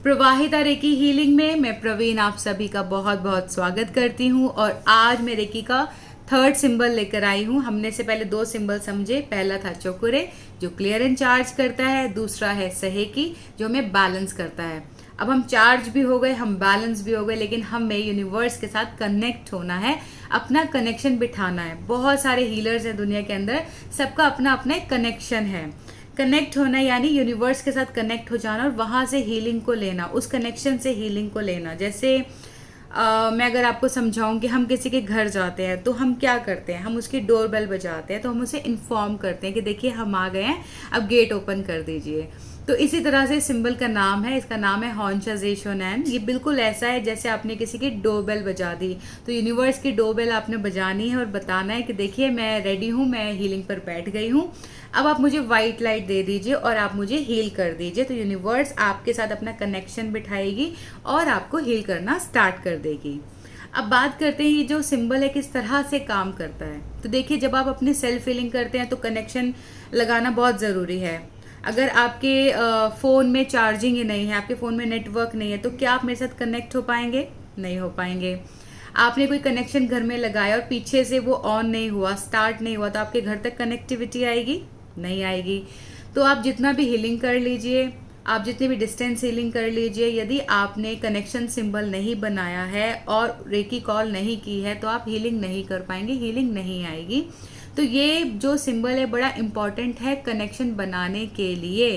प्रवाहिता recce healing में मैं प्रवीण आप सभी का बहुत बहुत स्वागत करती हूँ। और आज मैं रेकी का थर्ड सिंबल लेकर आई हूँ। हमने से पहले दो सिंबल समझे। पहला था चोकुरे जो क्लियर एंड चार्ज करता है, दूसरा है सहेकी जो हमें बैलेंस करता है। अब हम चार्ज भी हो गए, हम बैलेंस भी हो गए, लेकिन हमें यूनिवर्स के साथ कनेक्ट होना है, अपना कनेक्शन बिठाना है। बहुत सारे हीलर्स हैं दुनिया के अंदर, सबका अपना अपना एक कनेक्शन है। कनेक्ट होना यानी यूनिवर्स के साथ कनेक्ट हो जाना और वहां से हीलिंग को लेना, उस कनेक्शन से हीलिंग को लेना। जैसे मैं अगर आपको समझाऊं कि हम किसी के घर जाते हैं तो हम क्या करते हैं, हम उसकी डोरबेल बजाते हैं, तो हम उसे इन्फॉर्म करते हैं कि देखिए हम आ गए हैं, अब गेट ओपन कर दीजिए। तो इसी तरह से सिंबल का नाम है, इसका नाम है हॉन्शा ज़ेशोनैन। ये बिल्कुल ऐसा है जैसे आपने किसी की डोरबेल बजा दी। तो यूनिवर्स की डोरबेल आपने बजानी है और बताना है कि देखिए मैं रेडी हूँ, मैं हीलिंग पर बैठ गई हूँ, अब आप मुझे वाइट लाइट दे दीजिए और आप मुझे हील कर दीजिए। तो यूनिवर्स आपके साथ अपना कनेक्शन बिठाएगी और आपको हील करना स्टार्ट कर देगी। अब बात करते हैं ये जो सिंबल है किस तरह से काम करता है। तो देखिए, जब आप अपनी सेल्फ हीलिंग करते हैं तो कनेक्शन लगाना बहुत ज़रूरी है। अगर आपके फ़ोन में चार्जिंग ही नहीं है, आपके फ़ोन में नेटवर्क नहीं है, तो क्या आप मेरे साथ कनेक्ट हो पाएंगे? नहीं हो पाएंगे। आपने कोई कनेक्शन घर में लगाया और पीछे से वो ऑन नहीं हुआ, स्टार्ट नहीं हुआ, तो आपके घर तक कनेक्टिविटी आएगी? नहीं आएगी। तो आप जितना भी हीलिंग कर लीजिए, आप जितनी भी डिस्टेंस हीलिंग कर लीजिए, यदि आपने कनेक्शन सिंबल नहीं बनाया है और रेकी कॉल नहीं की है तो आप हीलिंग नहीं कर पाएंगे, हीलिंग नहीं आएगी। तो ये जो सिंबल है बड़ा इम्पॉर्टेंट है कनेक्शन बनाने के लिए।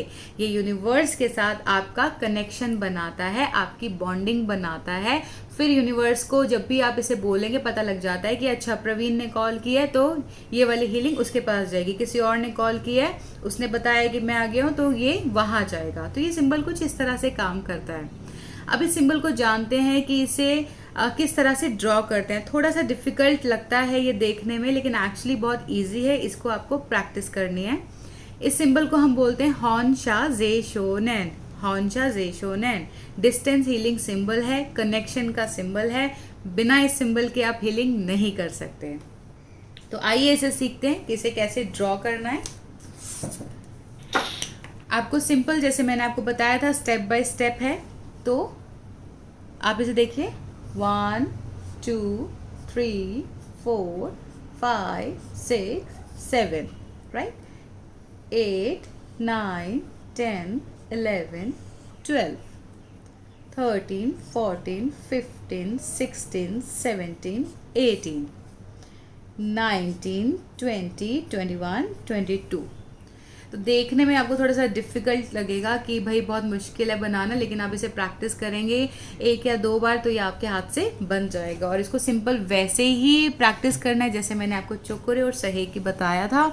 ये यूनिवर्स के साथ आपका कनेक्शन बनाता है, आपकी बॉन्डिंग बनाता है। फिर यूनिवर्स को जब भी आप इसे बोलेंगे पता लग जाता है कि अच्छा प्रवीण ने कॉल किया है तो ये वाली हीलिंग उसके पास जाएगी, किसी और ने कॉल किया है उसने बताया कि मैं आ गया हूँ तो ये वहाँ जाएगा। तो ये सिंबल कुछ इस तरह से काम करता है। अब इस सिंबल को जानते हैं कि इसे किस तरह से ड्रॉ करते हैं। थोड़ा सा डिफिकल्ट लगता है ये देखने में, लेकिन एक्चुअली बहुत इजी है, इसको आपको प्रैक्टिस करनी है। इस सिंबल को हम बोलते हैं हॉन्शा ज़ेशोनैन। हॉन्शा ज़ेशोनैन डिस्टेंस हीलिंग सिंबल है, कनेक्शन का सिंबल है। बिना इस सिंबल के आप हीलिंग नहीं कर सकते। तो आइए इसे सीखते हैं कि इसे कैसे ड्रॉ करना है। आपको सिंपल, जैसे मैंने आपको बताया था, स्टेप बाय स्टेप है। तो आप इसे देखिए, 1 2 3 4 5 6 7, राइट, 8 9 10 11 12 13 14 15 16 17 18 19 20 21 22। तो देखने में आपको थोड़ा सा डिफिकल्ट लगेगा कि भाई बहुत मुश्किल है बनाना, लेकिन आप इसे प्रैक्टिस करेंगे 1 या 2 बार तो ये आपके हाथ से बन जाएगा। और इसको सिंपल वैसे ही प्रैक्टिस करना है जैसे मैंने आपको चोकुरे और सहेकी बताया था।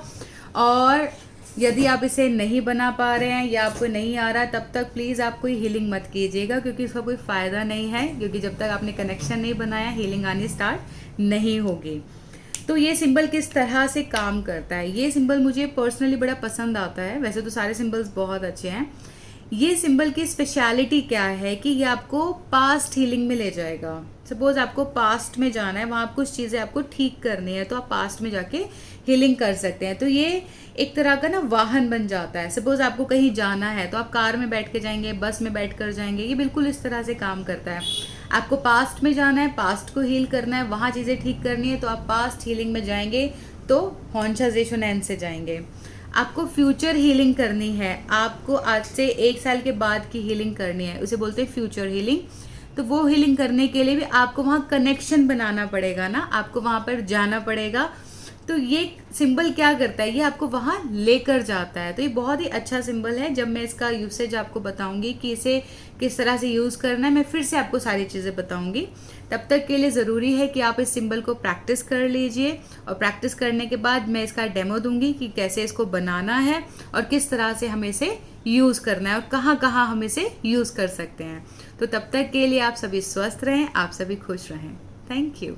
और यदि आप इसे नहीं बना पा रहे हैं या आपको नहीं आ रहा, तब तक प्लीज़ आप कोई हीलिंग मत कीजिएगा, क्योंकि इसका कोई फ़ायदा नहीं है, क्योंकि जब तक आपने कनेक्शन नहीं बनाया हीलिंग आनी स्टार्ट नहीं होगी। तो ये सिंबल किस तरह से काम करता है, ये सिंबल मुझे पर्सनली बड़ा पसंद आता है। वैसे तो सारे सिंबल्स बहुत अच्छे हैं। ये सिंबल की स्पेशलिटी क्या है कि ये आपको पास्ट हीलिंग में ले जाएगा। सपोज आपको पास्ट में जाना है, वहाँ कुछ चीज़ें आपको ठीक करनी है, तो आप पास्ट में जाके हीलिंग कर सकते हैं। तो ये एक तरह का ना वाहन बन जाता है। सपोज आपको कहीं जाना है तो आप कार में बैठ के जाएंगे, बस में बैठ कर जाएंगे, ये बिल्कुल इस तरह से काम करता है। आपको पास्ट में जाना है, पास्ट को हील करना है, वहाँ चीज़ें ठीक करनी है, तो आप पास्ट हीलिंग में जाएंगे तो हॉन्शा ज़ेशोनैन से जाएंगे। आपको फ्यूचर हीलिंग करनी है, आपको आज से 1 साल के बाद की हीलिंग करनी है, उसे बोलते हैं फ्यूचर हीलिंग। तो वो हीलिंग करने के लिए भी आपको वहाँ कनेक्शन बनाना पड़ेगा ना, आपको वहाँ पर जाना पड़ेगा। तो ये सिंबल क्या करता है, ये आपको वहाँ लेकर जाता है। तो ये बहुत ही अच्छा सिंबल है। जब मैं इसका यूसेज आपको बताऊंगी कि इसे किस तरह से यूज़ करना है, मैं फिर से आपको सारी चीज़ें बताऊंगी। तब तक के लिए ज़रूरी है कि आप इस सिंबल को प्रैक्टिस कर लीजिए, और प्रैक्टिस करने के बाद मैं इसका डेमो दूंगी कि कैसे इसको बनाना है और किस तरह से हमें इसे यूज़ करना है और कहाँ कहाँ हम इसे यूज़ कर सकते हैं। तो तब तक के लिए आप सभी स्वस्थ रहें, आप सभी खुश रहें। Thank you.